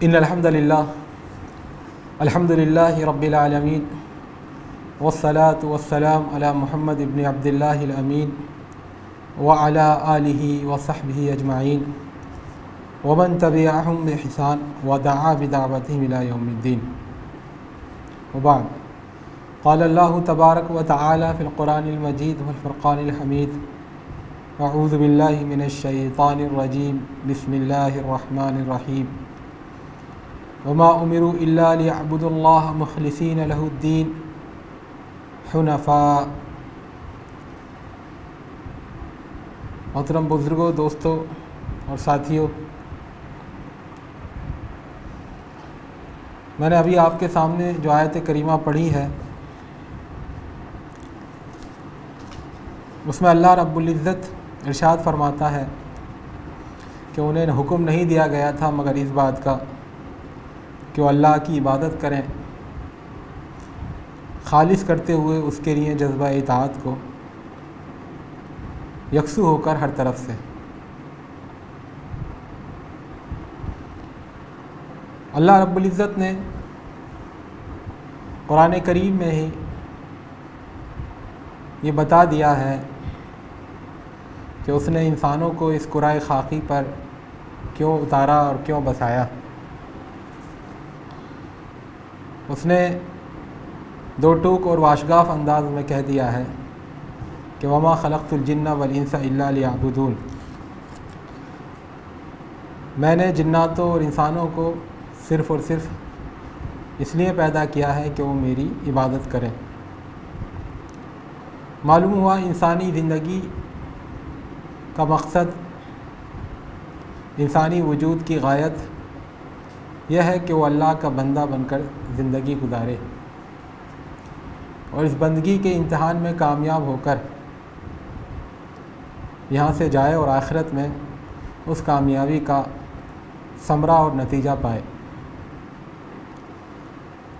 इन्नल हम्दुलिल्लाहि रब्बिल आलमीन वस्सलातु वस्सलाम अला मुहम्मद इब्न अब्दिल्लाहिल अमीन व अला आलिहि व सहबिहि अजमाइन व मन तबिअहुम बिइहसान व दआ बिदावतिहिम इला यौमिद्दीन। व बाद क़ाल अल्लाहु तबारक व तआला फ़िल क़ुरानिल मजीद वल फ़ुरक़ानिल हमीद अऊज़ु बिल्लाहि मिनश शैतानिर रजीम बिस्मिल्लाहिर रहमानिर रहीम वमा उमिरू इल्ला लियअबुदुल्लाह मुख़लिसीन लहुद्दीन हुनफ़ा। मोहतरम बुज़ुर्गों, दोस्तों और साथियों, मैंने अभी आपके सामने जो आयत करीमा पढ़ी है उसमें अल्लाह रब्बुल इज़्ज़त इरशाद फरमाता है कि उन्हें हुक्म नहीं दिया गया था मगर इस बात का कि वो अल्लाह की इबादत करें, खालिस करते हुए उसके लिए जज्बा इताअत को, यकसू होकर हर तरफ से। अल्लाह रब्बुल इज़्ज़त ने कुरान करीम में ही ये बता दिया है कि उसने इंसानों को इस कुराए खाकी पर क्यों उतारा और क्यों बसाया। उसने दो टूक और वाशगाफ अंदाज में कह दिया है कि वमा खलक़तुल जिन्ना वल इंसा इल्ला लियअबुदून, मैंने जिन्नातों और इंसानों को सिर्फ़ और सिर्फ इसलिए पैदा किया है कि वो मेरी इबादत करें। मालूम हुआ इंसानी ज़िंदगी का मकसद, इंसानी वजूद की गायत यह है कि वो अल्लाह का बंदा बनकर ज़िंदगी गुजारे और इस बंदगी के इम्तिहान में कामयाब होकर यहाँ से जाए और आखिरत में उस कामयाबी का समरा और नतीजा पाए।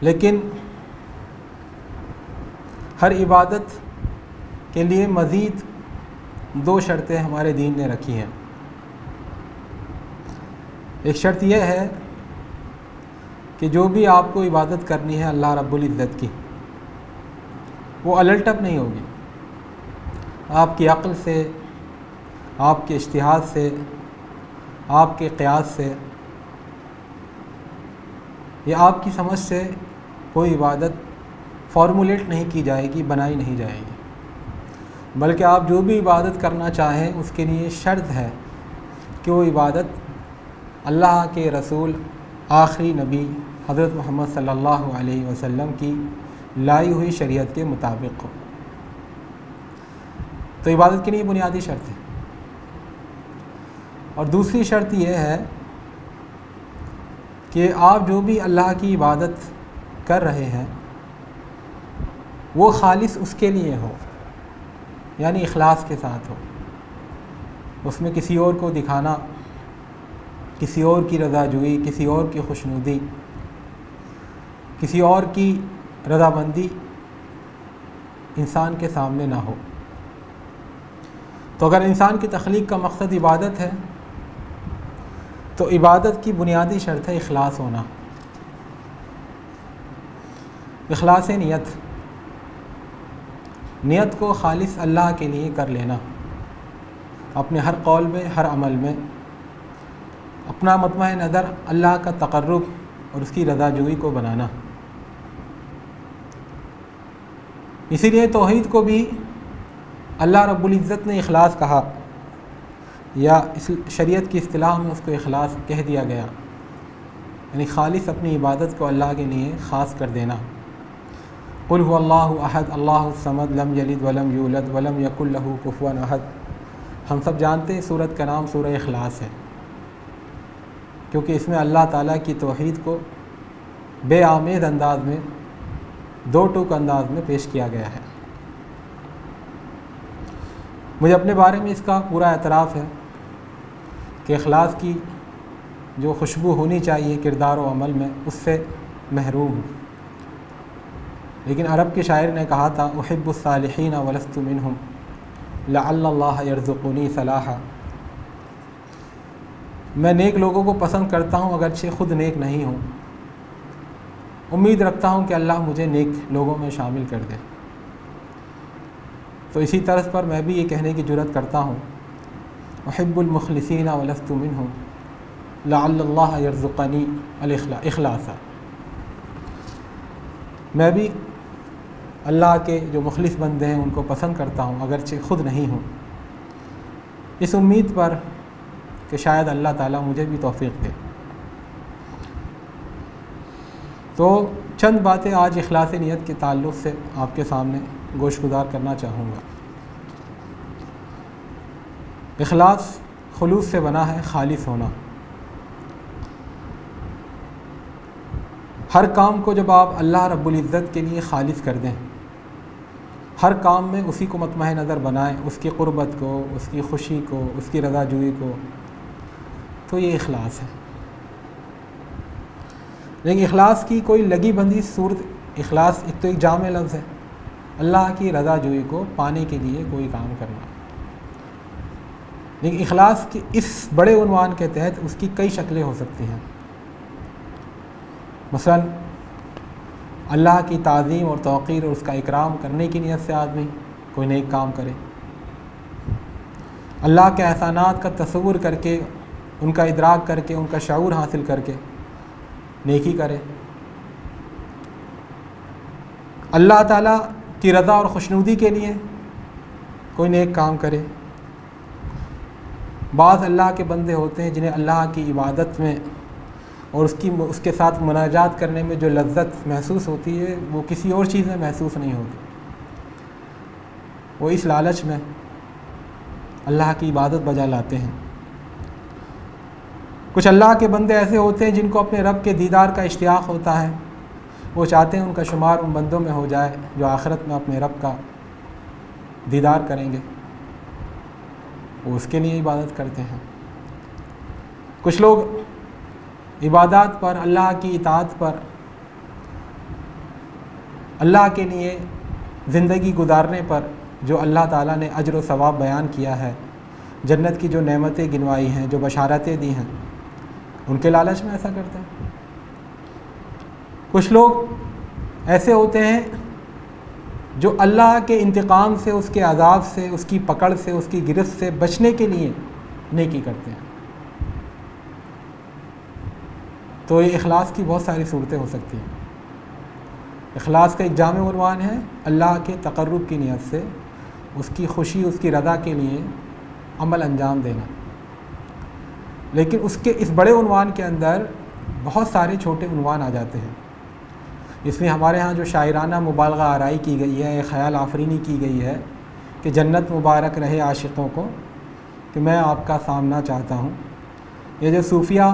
लेकिन हर इबादत के लिए मज़ीद दो शर्तें हमारे दीन ने रखी हैं। एक शर्त यह है कि जो भी आपको इबादत करनी है अल्लाह रब्बुल इज़्ज़त की, वो अलटप नहीं होगी। आपकी अक्ल से, आपके इज्तिहाद से, आपके क़ियास से या आपकी समझ से कोई इबादत फॉर्मुलेट नहीं की जाएगी, बनाई नहीं जाएगी, बल्कि आप जो भी इबादत करना चाहें उसके लिए शर्त है कि वो इबादत अल्लाह के रसूल आखिरी नबी हज़रत मोहम्मद सल्लल्लाहु अलैहि वसल्लम की लाई हुई शरीयत के मुताबिक हो। तो इबादत के लिए बुनियादी शर्त है। और दूसरी शर्त यह है कि आप जो भी अल्लाह की इबादत कर रहे हैं वो खालिस उसके लिए हो, यानी इखलास के साथ हो। उसमें किसी और को दिखाना, किसी और की रज़ाजुई, किसी और की खुशनुदी, किसी और की रज़ामंदी इंसान के सामने ना हो। तो अगर इंसान की तख्लीक का मकसद इबादत है तो इबादत की बुनियादी शर्त है इखलास होना, इखलास नियत, नियत को खालिस अल्लाह के लिए कर लेना, अपने हर कौल में, हर अमल में अपना मतमए नज़र अल्लाह का तक़र्रुब और उसकी रज़ाजुई को बनाना। इसीलिए तौहीद को भी अल्लाह रब्बुल इज़्ज़त ने इखलास कहा, या इस शरीयत की इस्तिलाह में उसको इखलास कह दिया गया, यानी खालिस अपनी इबादत को अल्लाह के लिए ख़ास कर देना। कुल हुवल्लाहु अहद अल्लाहुस समद लम यलिद वलम यूलद वलम यकुल लहू कुफुवन अहद। हम सब जानते हैं सूरत का नाम सूरह इखलास है, क्योंकि इसमें अल्लाह ताला की तौहीद को बेआमेज़ अंदाज में, दो टूक अंदाज में पेश किया गया है। मुझे अपने बारे में इसका पूरा एतराफ़ है कि इखलास की जो खुशबू होनी चाहिए किरदार व अमल में, उससे महरूम हूँ। लेकिन अरब के शायर ने कहा था, उहिब्बुस सालिहीन वलस्तु मिनहुम लअल्लल्लाह यरज़ुक़ुनी सलाहा, मैं नेक लोगों को पसंद करता हूँ अगरचे ख़ुद नेक नहीं हूँ। उम्मीद रखता हूँ कि अल्लाह मुझे नेक लोगों में शामिल कर दे। तो इसी तरह पर मैं भी ये कहने की जुर्रत करता हूँ, उहिब्बुल मुखलिसीना व लस्तु मिनहुम लअल्लल्लाह यरज़ुक़नी इख़लासा। मैं भी अल्लाह के जो मुखलिस बंदे हैं उनको पसंद करता हूँ अगरचे ख़ुद नहीं हूँ, इस उम्मीद पर कि शायद अल्लाह ताला मुझे भी तौफ़ीक़ दे। तो चंद बातें आज इखलास नियत के ताल्लुक़ से आपके सामने गोशगुजार करना चाहूँगा। इखलास खुलूस से बना है, खालिस होना। हर काम को जब आप अल्लाह रब्बुल इज़्ज़त के लिए खालिस कर दें, हर काम में उसी को मतमह नज़र बनाएं, उसकी क़ुर्बत को, उसकी खुशी को, उसकी रज़ाजुई को, तो ये इखलास है। लेकिन इखलास की कोई लगी बंदी सूरत, इखलास एक तो एक जामे लफ्ज़ है, अल्लाह की रज़ाजुई को पाने के लिए कोई काम करना। लेकिन इखलास के इस बड़े उन्वान के तहत उसकी कई शक्लें हो सकती हैं। मसलन अल्लाह की ताज़ीम और तौक़ीर और उसका इकराम करने की नीयत से आदमी कोई नेक काम करे, अल्लाह के एहसानात का तसव्वुर करके, उनका इदराक करके, उनका शऊर हासिल करके नेकी करे, अल्लाह ताला की रज़ा और खुशनुदी के लिए कोई नेक काम करे। बाज़ अल्लाह के बंदे होते हैं जिन्हें अल्लाह की इबादत में और उसके साथ मुनाजात करने में जो लज्जत महसूस होती है वो किसी और चीज़ में महसूस नहीं होती। वो इस लालच में अल्लाह की इबादत बजा लाते हैं। कुछ अल्लाह के बंदे ऐसे होते हैं जिनको अपने रब के दीदार का इश्तियाक़ होता है, वो चाहते हैं उनका शुमार उन बंदों में हो जाए जो आखिरत में अपने रब का दीदार करेंगे, वो उसके लिए इबादत करते हैं। कुछ लोग इबादत पर, अल्लाह की इताअत पर, अल्लाह के लिए ज़िंदगी गुजारने पर जो अल्लाह ताला ने अज्र व सवाब बयान किया है, जन्नत की जो नेमतें गिनवाई हैं, जो बशारतें दी हैं, उनके लालच में ऐसा करते हैं। कुछ लोग ऐसे होते हैं जो अल्लाह के इंतकाम से, उसके अज़ाब से, उसकी पकड़ से, उसकी गिरफ्त से बचने के लिए नेकी करते हैं। तो ये इखलास की बहुत सारी सूरतें हो सकती हैं। इखलास का एक जामे उन्वान है अल्लाह के तक़र्रुब की नीयत से उसकी खुशी, उसकी रज़ा के लिए अमल अंजाम देना। लेकिन उसके इस बड़े उन्वान के अंदर बहुत सारे छोटे उन्वान आ जाते हैं। इसलिए हमारे यहाँ जो शायराना मुबालगा आराई की गई है, एक ख़याल आफरीनी की गई है कि जन्नत मुबारक रहे आशिक़ों को कि मैं आपका सामना चाहता हूँ। ये जो सूफिया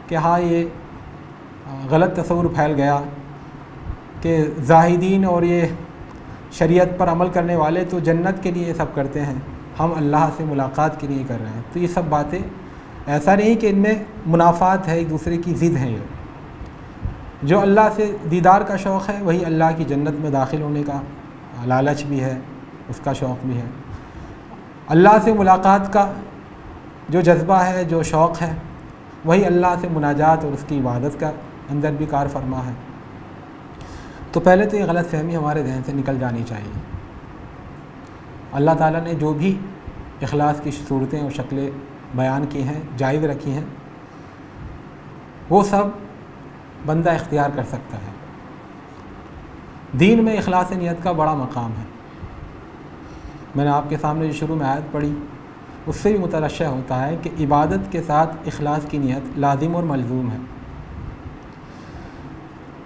के हाँ ये गलत तस्वुर फैल गया कि ज़ाहिदीन और ये शरीयत पर अमल करने वाले तो जन्नत के लिए सब करते हैं, हम अल्लाह से मुलाकात के लिए कर रहे हैं। तो ये सब बातें ऐसा नहीं कि इनमें मुनाफ़ात है, एक दूसरे की ज़िद है। ये जो अल्लाह से दीदार का शौक़ है वही अल्लाह की जन्नत में दाखिल होने का लालच भी है, उसका शौक़ भी है। अल्लाह से मुलाकात का जो जज्बा है, जो शौक़ है, वही अल्लाह से मुनाजात और उसकी इबादत का अंदर भी कार फरमा है। तो पहले तो ये गलत फहमी हमारे जहन से निकल जानी चाहिए। अल्लाह ताला ने जो भी इखलास की सूरतें और शक्लें बयान की हैं, जायज़ रखी हैं, वो सब बंदा इख्तियार कर सकता है। दीन में इखलास नियत का बड़ा मकाम है। मैंने आपके सामने जो शुरू में आयत पढ़ी उससे भी मुतरश्शा होता है कि इबादत के साथ इखलास की नियत लाजिम और मलज़ूम है।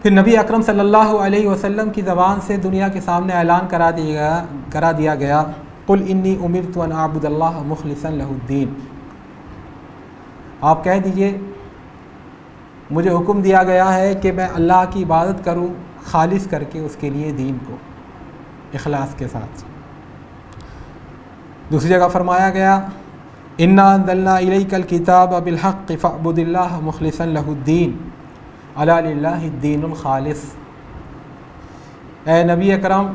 फिर नबी अकरम सल्लल्लाहु अलैहि वसल्लम की ज़बान से दुनिया के सामने ऐलान करा दिया गया कुल इन्नी उमिरतु अन अअबुदल्लाह मुखलिसन लहुद्दीन। आप कह दीजिए मुझे हुक्म दिया गया है कि मैं अल्लाह की इबादत करूं खालिस करके उसके लिए दीन को, इखलास के साथ। दूसरी जगह फरमाया गया इन्ना अंज़लना इलैकल किताब बिलहक़्क़ि फ़अब्ुदिल्लाह मुखलिसन लहुद्दीन अला लिल्लाहिद्दीनुल खालिस। ए नबी अकरम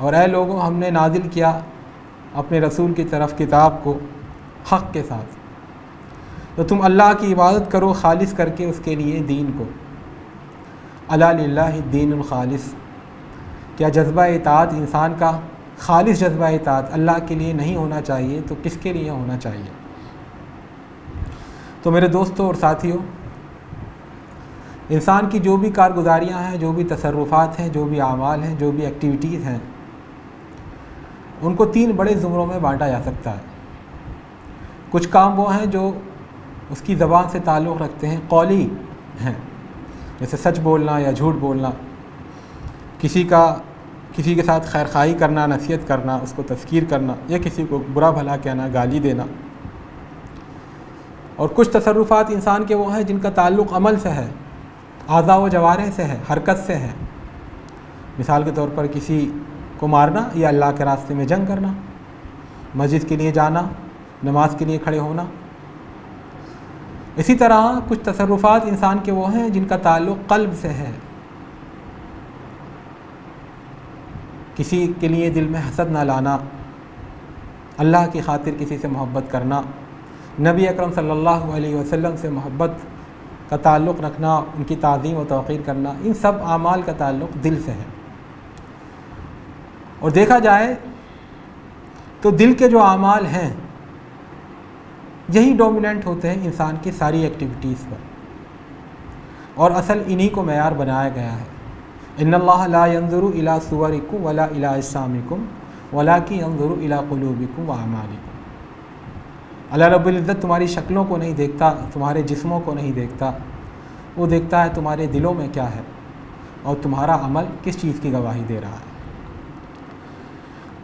और ए लोगों, हमने नाजिल किया अपने रसूल की तरफ किताब को हक़ के साथ, तो तुम अल्लाह की इबादत करो खालिस करके उसके लिए दीन को। अला लिल्लाहि दीनुल खालिस, क्या जज्बा इताअत इंसान का खालिस जज्बा इताअत अल्लाह के लिए नहीं होना चाहिए तो किसके लिए होना चाहिए? तो मेरे दोस्तों और साथियों, इंसान की जो भी कारगुजारियाँ हैं, जो भी तसर्रुफ़ात हैं, जो भी आमाल हैं, जो भी एक्टिविटीज़ हैं, उनको 3 बड़े ज़ुमरों में बांटा जा सकता है। कुछ काम वो हैं जो उसकी ज़बान से ताल्लुक़ रखते हैं, कौली हैं, जैसे सच बोलना या झूठ बोलना, किसी के साथ खैरखाई करना, नसीहत करना, उसको तज़कीर करना, या किसी को बुरा भला कहना, गाली देना। और कुछ तसर्रुफ़ात इंसान के वो हैं जिनका ताल्लुक़ अमल से है, आज़ा व जवारे से है, हरकत से है। मिसाल के तौर पर किसी को मारना या अल्लाह के रास्ते में जंग करना, मस्जिद के लिए जाना, नमाज के लिए खड़े होना। इसी तरह कुछ तसर्रुफ़ात इंसान के वो हैं जिनका ताल्लुक़ क़ल्ब से है, किसी के लिए दिल में हसद ना लाना, अल्लाह की खातिर किसी से मोहब्बत करना, नबी अकरम सल्लल्लाहु अलैहि वसल्लम से मोहब्बत का ताल्लुक़ रखना, उनकी ताज़ीम व तौक़ीर करना, इन सब आमाल का ताल्लुक़ दिल से है। और देखा जाए तो दिल के जो आमाल हैं यही डोमिनेंट होते हैं इंसान की सारी एक्टिविटीज़ पर, और असल इन्हीं को मेयार बनाया गया है। इन्नल्लाह ला यंज़ुरु इला सुवरिकुम वला इला अज्सामिकुम वलाकिन यंज़ुरु इला क़ुलूबिकुम व अमालिकुम। अल्लाह रब्बुल इज़्ज़त तुम्हारी शक्लों को नहीं देखता, तुम्हारे जिस्मों को नहीं देखता, वो देखता है तुम्हारे दिलों में क्या है और तुम्हारा अमल किस चीज़ की गवाही दे रहा है।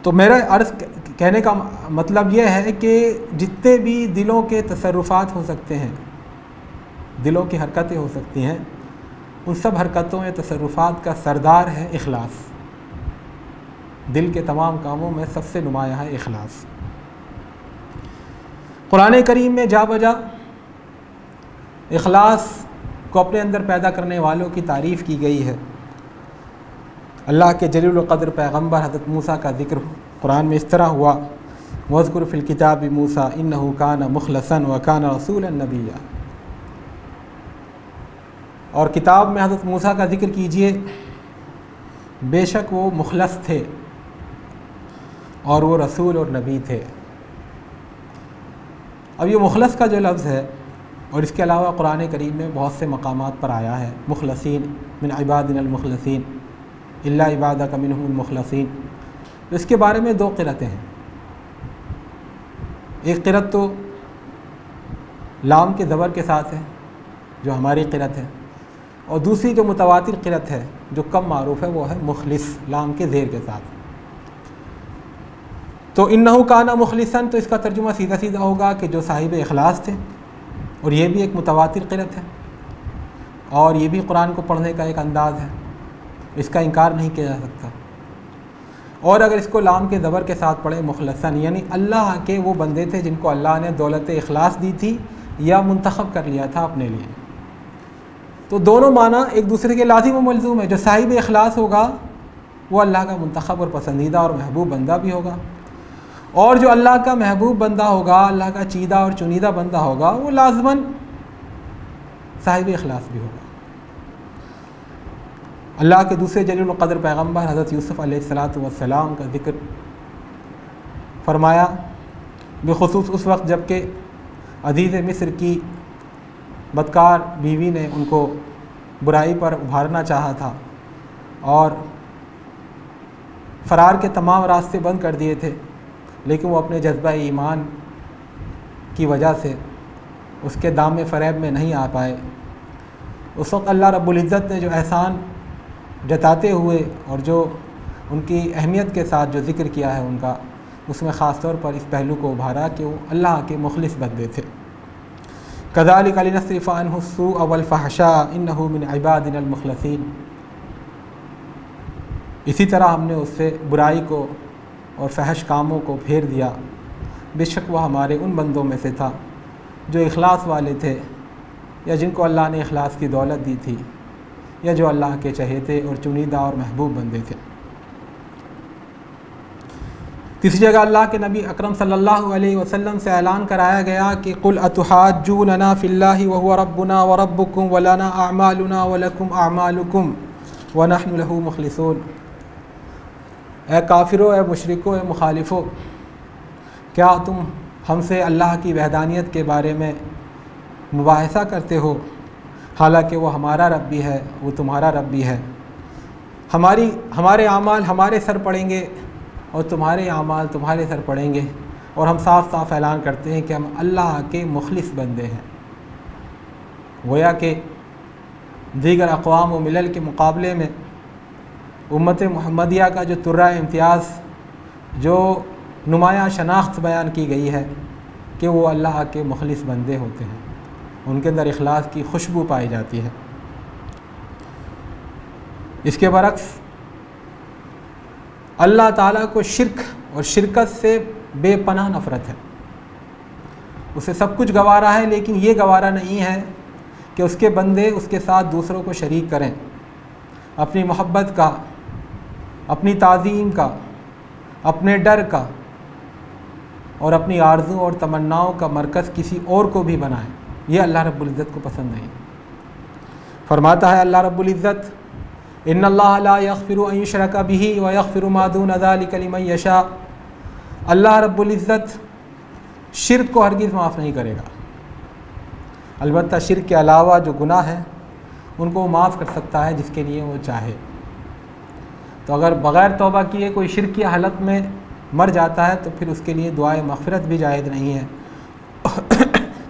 तो मेरा अर्ज़ कहने का मतलब यह है कि जितने भी दिलों के तसर्रुफ़ात हो सकते हैं, दिलों की हरकतें हो सकती हैं, उन सब हरकतों या तसर्रुफ़ात का सरदार है इखलास। दिल के तमाम कामों में सबसे नुमाया है इखलास। कुरान करीम में जा बजा इखलास को अपने अंदर पैदा करने वालों की तारीफ़ की गई है। अल्लाह के जलील व क़द्र पैगम्बर हज़रत मूसा का ज़िक्र कुरान में इस तरह हुआ, वज़्कुर फ़िल किताबि मूसा इन्नहु कान मुख़लसन व कान रसूलन नबिय्या। और किताब में हज़रत मूसा का ज़िक्र कीजिए, बेशक वो मुख़लस थे और वो रसूल और नबी थे। अब ये मुख़लस का जो लफ्ज़ है, और इसके अलावा कुरान करीम में बहुत से मकामात पर आया है, मुख़लसीन मिन इबादिनल मुख़लसीन इल्ला इबादक मिनहुल मुख़लसीन। तो इसके बारे में 2 क़िरतें हैं। एक क़िरत तो लाम के ज़बर के साथ है जो हमारी क़िरत है, और दूसरी जो मुतवातिर क़िरत है जो कम मारूफ़ है वो है मुख़लिस लाम के ज़ेर के साथ। तो इन्नहु काना मुख़लिसन, तो इसका तर्जुमा सीधा सीधा होगा कि जो साहिब इखलास थे, और ये भी एक मुतवातिर क़िरत है और ये भी कुरान को पढ़ने का एक अंदाज़ है, इसका इनकार नहीं किया जा सकता। और अगर इसको लाम के ज़बर के साथ पढ़े मुख़लसन, यानी अल्लाह के वो बंदे थे जिनको अल्लाह ने दौलत इखलास दी थी या मुंतखब कर लिया था अपने लिए। तो दोनों माना एक दूसरे के लाजिम व मलज़ूम है। जो साहिब इखलास होगा वो अल्लाह का मुंतखब और पसंदीदा और महबूब बंदा भी होगा, और जो अल्लाह का महबूब बंदा होगा, अल्लाह का चीदा और चुनीदा बंदा होगा, वो लाज़मन साहिब इखलास भी होगा। अल्लाह के दूसरे जलील व क़द्र पैगम्बर हज़रत यूसुफ़ अलैहिस्सलातु वस्सलाम का ज़िक्र फ़रमाया, बिख़ुसूस उस वक्त जबकि अज़ीज़ मिस्र की बदकार बीवी ने उनको बुराई पर उभारना चाहा था और फ़रार के तमाम रास्ते बंद कर दिए थे, लेकिन वो अपने जज्बा ईमान की वजह से उसके दाम फ़रेब में नहीं आ पाए। उस वक्त अल्लाह रब्बुल इज़्ज़त ने जो एहसान जताते हुए और जो उनकी अहमियत के साथ जो ज़िक्र किया है उनका, उसमें ख़ास तौर पर इस पहलू को उभारा कि वो अल्लाह के मुख़लिस बंदे थे। कज़ालिका लिनस्रिफ़ अन्हु अस्सूअ वल फ़हशा इन्नहु मिन इबादिनल मुख़लसीन। इसी तरह हमने उससे बुराई को और फहश कामों को फेर दिया, बेशक वह हमारे उन बंदों में से था जो इखलास वाले थे, या जिनको अल्लाह ने इखलास की दौलत दी थी, या जो अल्लाह के चहेते और चुनीदा और महबूब बंदे थे। तीसरी जगह अल्लाह के नबी अकरम सल्लल्लाहु अलैहि वसल्लम से ऐलान कराया गया कि कुल अतुहाज्जूनना फिल्लाहि व हुवा रब्बुना व रब्बुकुम व लना अअमालुना व लकुम अअमालुकुम व नहनु लहू मुखलिसून। ए काफिरो, ए मुशरिको, ए मुखालिफो, क्या तुम हमसे अल्लाह की वहदानियत के बारे में मुबाहिसा करते हो, हालांकि वो हमारा रब भी है, वो तुम्हारा रब भी है। हमारे आमाल हमारे सर पड़ेंगे और तुम्हारे आमाल तुम्हारे सर पड़ेंगे, और हम साफ साफ ऐलान करते हैं कि हम अल्लाह के मुखलिस बंदे हैं। गोया कि दीगर अक़वाम व मिलल के मुकाबले में उम्मत मुहम्मदिया का जो तुर्रा इम्तियाज़, जो नुमाया शनाख्त बयान की गई है कि वो अल्लाह के मुखलिस बंदे होते हैं, उनके अंदर इखलास की खुशबू पाई जाती है। इसके बरक्स अल्लाह ताला को शिर्क और शिरकत से बेपनाह नफ़रत है। उसे सब कुछ गवारा है, लेकिन ये गवारा नहीं है कि उसके बंदे उसके साथ दूसरों को शरीक करें। अपनी मोहब्बत का, अपनी ताज़ीम का, अपने डर का और अपनी आरज़ू और तमन्नाओं का मरकज़ किसी और को भी बनाएं, ये अल्लाह रब्बुल इज़्ज़त को पसंद नहीं। फरमाता है अल्लाह रब्बुल इज़्ज़त, इन्नल्लाह ला यग़फ़िरु अन युशरका बिही व यग़फ़िरु मा दून ज़ालिका लिमन यशा। अल्लाह रब्बुल इज़्ज़त शिर्क को हरगिज़ माफ़ नहीं करेगा। अलबत्ता शिर्क के अलावा जो गुनाह है उनको माफ़ कर सकता है जिसके लिए वो चाहे। तो अगर बग़ैर तौबा किए कोई शिर्क की हालत में मर जाता है तो फिर उसके लिए दुआए मग़फ़िरत भी जायज़ नहीं है।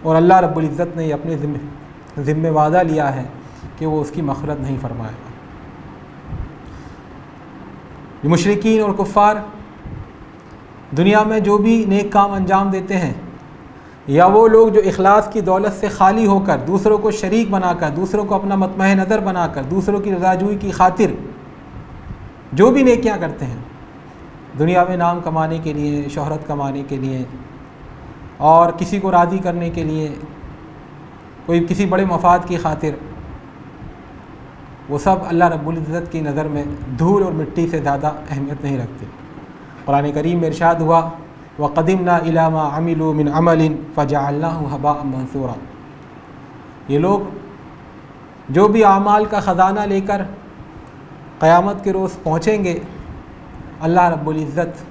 और अल्लाह रब्बुल इज़्ज़त ने अपने ज़िम्मे वादा लिया है कि वो उसकी मग़फ़िरत नहीं फरमाएगा। मुशरिकीन और कुफ़ार दुनिया में जो भी नेक काम अंजाम देते हैं, या वो लोग जो इखलास की दौलत से खाली होकर दूसरों को शरीक बनाकर, दूसरों को अपना मतमह नज़र बनाकर, दूसरों की रज़ाजूई की खातिर जो भी नेकियां करते हैं दुनिया में नाम कमाने के लिए, शोहरत कमाने के लिए और किसी को राज़ी करने के लिए, कोई किसी बड़े मफाद की खातिर, वो सब अल्लाह रब्बुल इज़्ज़त की नज़र में धूल और मिट्टी से ज़्यादा अहमियत नहीं रखते। कुरान करीम में इरशाद हुआ, वक़दिमना इला मा अमिलू मिन अमलिन फ़जअलनाहु हबाअन मंसूरा। ये लोग जो भी आमाल का ख़जाना लेकर क़यामत के रोज़ पहुँचेंगे, अल्लाह रब्बुल इज़्ज़त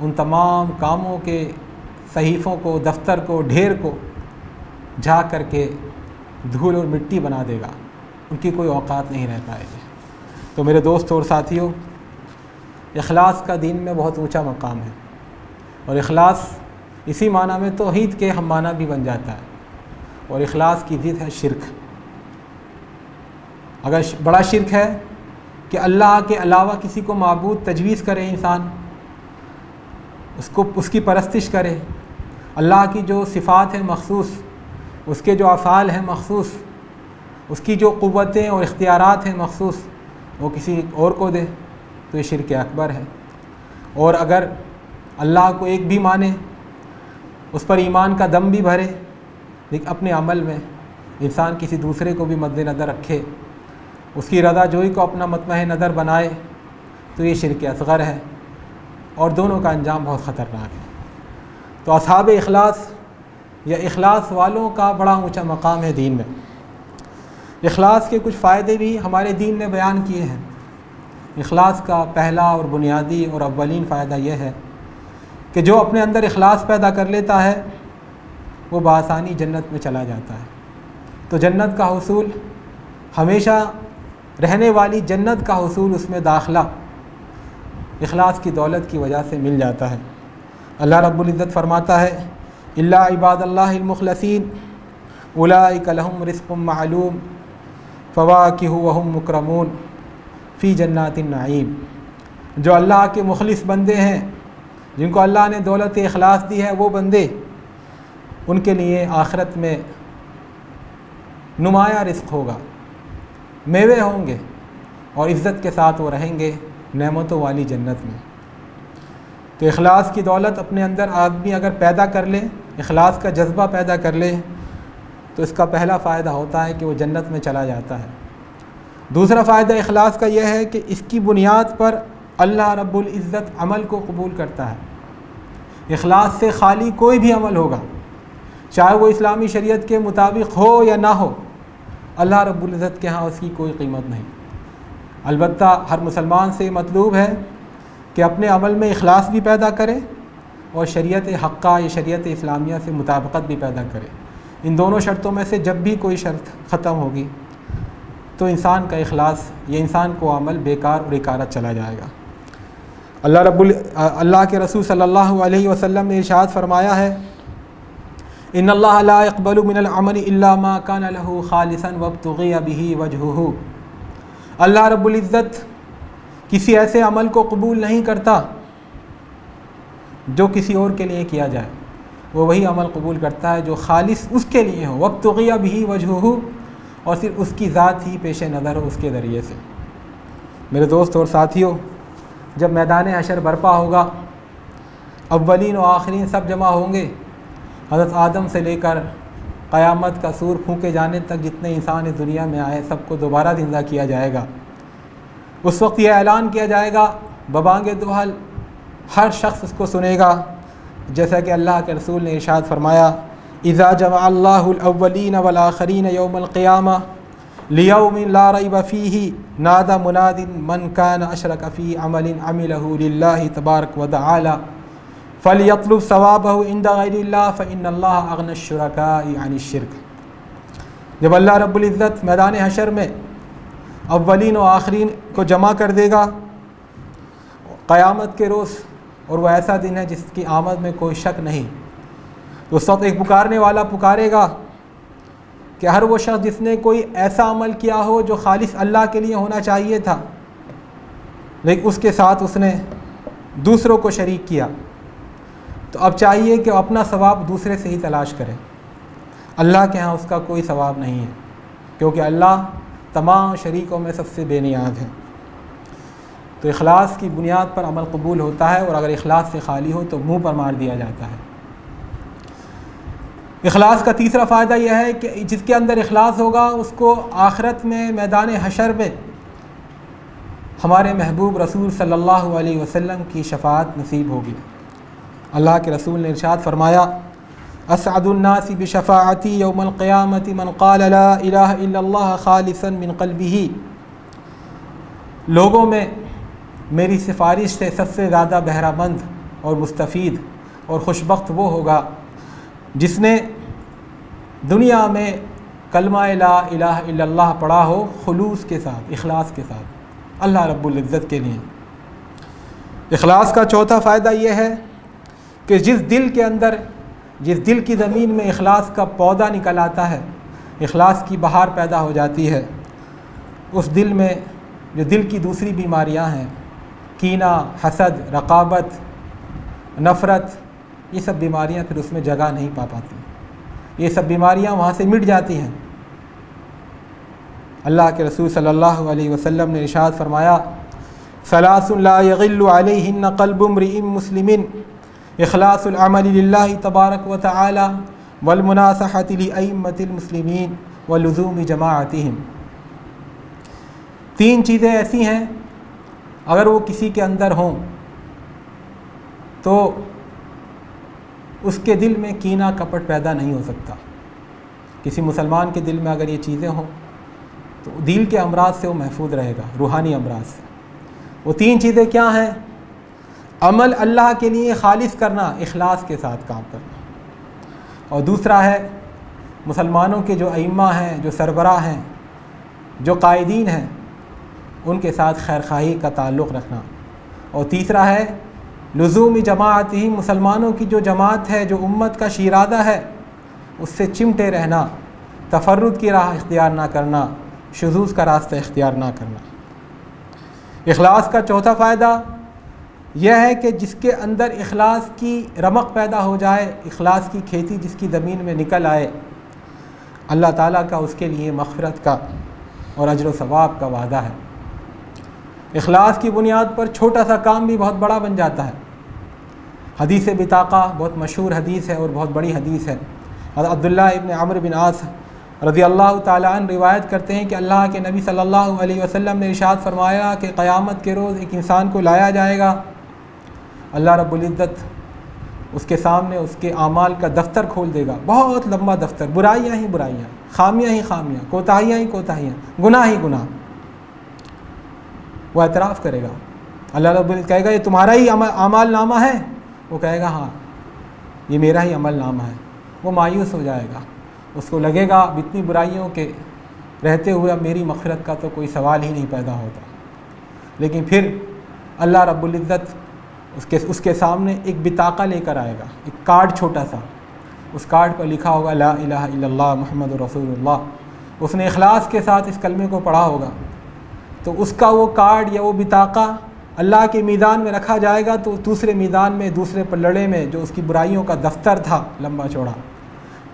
उन तमाम कामों के सहीफ़ों को, दफ्तर को, ढेर को झाँक करके धूल और मिट्टी बना देगा, उनकी कोई औकात नहीं रह पाएगी। तो मेरे दोस्तों और साथियों, इखलास का दीन में बहुत ऊंचा मकाम है, और इखलास इसी माना में तौहीद के हम माना भी बन जाता है। और इखलास की ज़िद है शिर्क। अगर बड़ा शिर्क है कि अल्लाह के अलावा किसी को माबूद तजवीज़ करे, इंसान उसको उसकी परस्तिश करे, अल्लाह की जो सिफ़ात है मखसूस, उसके जो अफ़ाल हैं मखसूस, उसकी जो क़ुव्वतें और इख्तियारात हैं मखसूस, वो किसी और को दे, तो ये शिर्क अकबर है। और अगर अल्लाह को एक भी माने, उस पर ईमान का दम भी भरे, लेकिन अपने अमल में इंसान किसी दूसरे को भी मद्देनज़र रखे, उसकी रज़ाजोई को अपना मतमह नज़र बनाए, तो ये शिर्क असग़र है, और दोनों का अंजाम बहुत ख़तरनाक है। तो असहाब इखलास या इखलास वालों का बड़ा ऊंचा मकाम है दीन में। इखलास के कुछ फ़ायदे भी हमारे दीन ने बयान किए हैं। इखलास का पहला और बुनियादी और अव्वलीन फ़ायदा यह है कि जो अपने अंदर इखलास पैदा कर लेता है वो बआसानी जन्नत में चला जाता है। तो जन्नत का हुसूल, हमेशा रहने वाली जन्नत का हुसूल, उसमें दाखिला इखलास की दौलत की वजह से मिल जाता है। अल्लाह रब्बुल इज़्ज़त फरमाता है, इल्ला इबादल्लाहिल मुखलसीन उलाइका लहुम रिज़्क़ुम मालूम फ़वाकिहु व हुम मुकरमून फ़ी जन्नातिन नईम। जो अल्लाह के मुखलिस बंदे हैं, जिनको अल्लाह ने दौलत इखलास दी है, वो बंदे, उनके लिए आखिरत में नुमाया रिज़्क़ होगा, मेवे होंगे और इज़्ज़त के साथ वो रहेंगे नेमतों वाली जन्नत में। तो इखलास की दौलत अपने अंदर आदमी अगर पैदा कर ले, इखलास का जज्बा पैदा कर ले, तो इसका पहला फ़ायदा होता है कि वो जन्नत में चला जाता है। दूसरा फ़ायदा इखलास का यह है कि इसकी बुनियाद पर अल्लाह रब्बुल इज़्ज़त अमल को कबूल करता है। इखलास से खाली कोई भी अमल होगा, चाहे वो इस्लामी शरीयत के मुताबिक हो या ना हो, अल्लाह रब्बुल इज़्ज़त के यहाँ उसकी कोई कीमत नहीं। अलबत्ता हर मुसलमान से मतलूब है कि अपने अमल में इखलास भी पैदा करे और शरीयत हक़्क़ा या शरीयत इस्लामिया से मुताबिकत भी पैदा करे। इन दोनों शर्तों में से जब भी कोई शर्त ख़त्म होगी तो इंसान का इखलास या इंसान को अमल बेकार और इकारत चला जाएगा। अल्लाह के रसूल सल्लल्लाहु अलैहि वसल्लम ने इरशाद फरमाया है, इन्नल्लाह ला यक़बलु मिनल अमली इल्ला मा कान लहू खालिसन वब्तुग़िया बिही वजहुहु। अल्लाह रब्बुल इज़्ज़त किसी ऐसे अमल को कबूल नहीं करता जो किसी और के लिए किया जाए, वो वही अमल कबूल करता है जो खालिस उसके लिए हो, वब्तुग़िया बिही वजहुहु, और सिर्फ उसकी ज़ात ही पेश नज़र हो उसके ज़रिए से। मेरे दोस्त और साथियों, जब मैदान हशर बर्पा होगा, अव्वलीन और आखिरीन सब जमा होंगे, हज़रत आदम से लेकर क़यामत का सूर फूंके जाने तक जितने इंसान इस दुनिया में आए सबको दोबारा ज़िंदा किया जाएगा। उस वक्त यह ऐलान किया जाएगा बबांगे दुहल, हर शख्स उसको सुनेगा, जैसा कि अल्लाह के रसूल ने इरशाद फरमाया, इज़ा जमअल्लाहुल अव्वलीन वल आखिरीन यौमल क़ियामा लियौमिन ला रैब फ़ीही नादा मुनादिन मन कान अशरक फ़ी अमलिन अमिलहु लिल्लाहि तबारक व तआला फ़लयत्लुब सवाबहु इंदा गैरिल्लाह फ़इन्नल्लाह अग़नश शुरकाइ अनिश शिर्क। जब अल्लाह रब्बुल इज़्ज़त मैदान हशर में अव्वलीन और आखिरीन को जमा कर देगा क़यामत के रोज़, और वह ऐसा दिन है जिसकी आमद में कोई शक नहीं, तो उस वक्त एक पुकारने वाला पुकारेगा कि हर वो शख्स जिसने कोई ऐसा अमल किया हो जो खालिस अल्लाह के लिए होना चाहिए था, लेकिन उसके साथ उसने दूसरों को शरीक किया, तो अब चाहिए कि अपना सवाब दूसरे से ही तलाश करे। अल्लाह के यहाँ उसका कोई सवाब नहीं है, क्योंकि अल्लाह तमाम शरीकों में सबसे बेनियाज़ है। तो इखलास की बुनियाद पर अमल कबूल होता है, और अगर इखलास से खाली हो तो मुँह पर मार दिया जाता है। इखलास का तीसरा फ़ायदा यह है कि जिसके अंदर इखलास होगा उसको आखिरत में मैदान हशर में हमारे महबूब रसूल सल्लल्लाहु अलैहि वसल्लम की शफ़ाअत नसीब होगी। अल्लाह के रसूल ने इरशाद फरमाया, असअदुन्नासी बिशफ़ाअती यौमल क़ियामति मन क़ाल ला इलाहा इल्लल्लाह खालिसन मिन क़ल्बिही। लोगों में मेरी सिफारिश से सबसे ज़्यादा बहरामंद और मुस्तफ़ीद और खुशबख्त वो होगा जिसने दुनिया में कलमा ला इलाहा इल्लल्लाह पढ़ा हो खुलूस के साथ, इखलास के साथ, अल्लाह रब्बुल इज़्ज़त के लिए। इखलास का चौथा फ़ायदा यह है कि जिस दिल की ज़मीन में इखलास का पौधा निकल आता है, इखलास की बहार पैदा हो जाती है, उस दिल में जो दिल की दूसरी बीमारियां हैं, कीना, हसद, रक़ाबत, नफ़रत, ये सब बीमारियां फिर उसमें जगह नहीं पा पाती, ये सब बीमारियां वहाँ से मिट जाती हैं। अल्लाह के रसूल सल्लल्लाहु अलैहि वसल्लम ने इरशाद फरमाया, सलासुन ला यग़िल्लु अलैहिन्ना क़ल्बु इम्रिइन मुस्लिमिन इख़लासुल अमलि लिल्लाहि तबारक व तआला वल मुनासहति लिअइम्मतिल मुस्लिमीन व लुज़ूमि जमाअतिहिम। तीन चीज़ें ऐसी हैं अगर वो किसी के अंदर हों तो उसके दिल में कीना कपट पैदा नहीं हो सकता। किसी मुसलमान के दिल में अगर ये चीज़ें हों तो दिल के अमराज से वो महफूज रहेगा, रूहानी अमराज से। वो तीन चीज़ें क्या हैं? अमल अल्लाह के लिए खालिस करना, इखलास के साथ काम करना, और दूसरा है मुसलमानों के जो अइम्मा हैं, जो सरबराह हैं, जो कायदीन हैं, उनके साथ खैरखाही का ताल्लुक़ रखना, और तीसरा है लुज़ूम जमाअत ही, मुसलमानों की जो जमात है, जो उम्मत का शिरादा है, उससे चिमटे रहना, तफर्रुद की राह इख्तियार ना करना, शुज़ूज़ का रास्ता इख्तियार ना करना। इखलास का चौथा फ़ायदा यह है कि जिसके अंदर इखलास की रमक पैदा हो जाए, इखलास की खेती जिसकी ज़मीन में निकल आए, अल्लाह ताला का उसके लिए मग़फ़िरत का और अज्र व सवाब का वादा है। इखलास की बुनियाद पर छोटा सा काम भी बहुत बड़ा बन जाता है। हदीस बिताक़ा बहुत मशहूर हदीस है और बहुत बड़ी हदीस है। अब्दुल्लाह इब्न अम्र बिन आस रज़ी अल्लाह ताला अन्हु रिवायत करते हैं कि अल्लाह के नबी सल्लल्लाहु अलैहि वसल्लम ने इरशाद फरमाया कि क़यामत के रोज़ एक इंसान को लाया जाएगा, अल्लाह रब्बुल इज़्ज़त उसके सामने उसके आमाल का दफ्तर खोल देगा, बहुत लंबा दफ्तर, बुराइयाँ ही बुराइयाँ, खामियाँ ही खामियाँ, कोताहियाँ ही कोताहियाँ, गुनाह ही गुनाह। वो एतराफ़ करेगा, अल्लाह रब्बुल इज़्ज़त कहेगा ये तुम्हारा ही आमाल नामा है? वो कहेगा हाँ ये मेरा ही अमल नामा है। वो मायूस हो जाएगा, उसको लगेगा अब इतनी बुराइयों के रहते हुए अब मेरी मग़फ़िरत का तो कोई सवाल ही नहीं पैदा होता। लेकिन फिर अल्लाह रब्बुल इज़्ज़त उसके सामने एक बिताका लेकर आएगा, एक कार्ड छोटा सा, उस कार्ड पर लिखा होगा ला इलाहा इल्लल्लाह मुहम्मदुर रसूलुल्लाह। उसने इखलास के साथ इस कलमे को पढ़ा होगा, तो उसका वो कार्ड या वो बिताका अल्लाह के मीदान में रखा जाएगा। तो दूसरे मीदान में, दूसरे पलड़े में जो उसकी बुराइयों का दफ्तर था लंबा चौड़ा,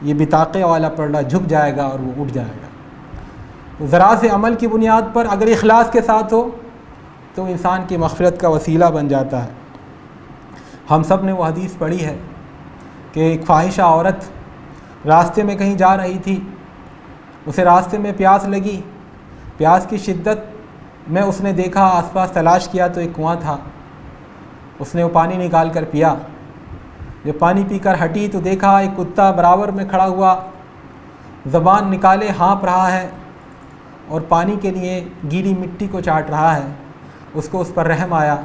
ये बिताके वाला पलड़ा झुक जाएगा और वो उठ जाएगा। तो ज़रा से अमल की बुनियाद पर अगर इखलास के साथ हो तो इंसान की मग़फ़िरत का वसीला बन जाता है। हम सब ने वो हदीस पढ़ी है कि एक फ़ाहिशा औरत रास्ते में कहीं जा रही थी, उसे रास्ते में प्यास लगी, प्यास की शिद्दत में उसने देखा, आसपास तलाश किया तो एक कुआं था। उसने वो पानी निकाल कर पिया। जब पानी पीकर हटी तो देखा एक कुत्ता बराबर में खड़ा हुआ, ज़बान निकाले हाँफ रहा है और पानी के लिए गीली मिट्टी को चाट रहा है। उसको उस पर रहम आया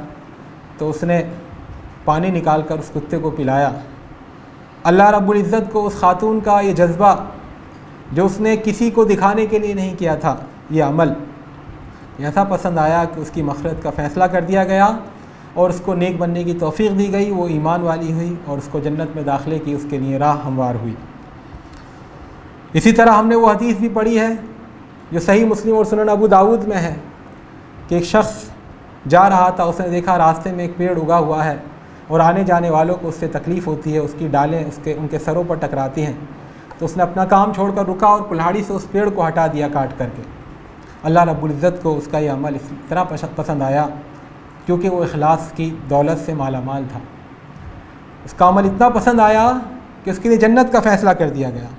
तो उसने पानी निकाल कर उस कुत्ते को पिलाया। अल्लाह रब्बुल इज़्ज़त को उस खातून का ये जज्बा, जो उसने किसी को दिखाने के लिए नहीं किया था, ये अमल ऐसा पसंद आया कि उसकी मग़फ़िरत का फ़ैसला कर दिया गया और उसको नेक बनने की तौफ़ीक़ दी गई। वो ईमान वाली हुई और उसको जन्नत में दाखिले की उसके लिए राह हमवार हुई। इसी तरह हमने वो हदीस भी पढ़ी है जो सही मुस्लिम और सुनन अबू दाऊद में है कि एक शख्स जा रहा था, उसने देखा रास्ते में एक पेड़ उगा हुआ है और आने जाने वालों को उससे तकलीफ़ होती है, उसकी डालें उनके सरों पर टकराती हैं। तो उसने अपना काम छोड़कर रुका और कुल्हाड़ी से उस पेड़ को हटा दिया काट करके। अल्लाह रब्बुल इज़्ज़त को उसका ये अमल इस तरह पसंद आया क्योंकि वो इखलास की दौलत से माला माल था। उसका अमल इतना पसंद आया कि उसके लिए जन्नत का फ़ैसला कर दिया गया।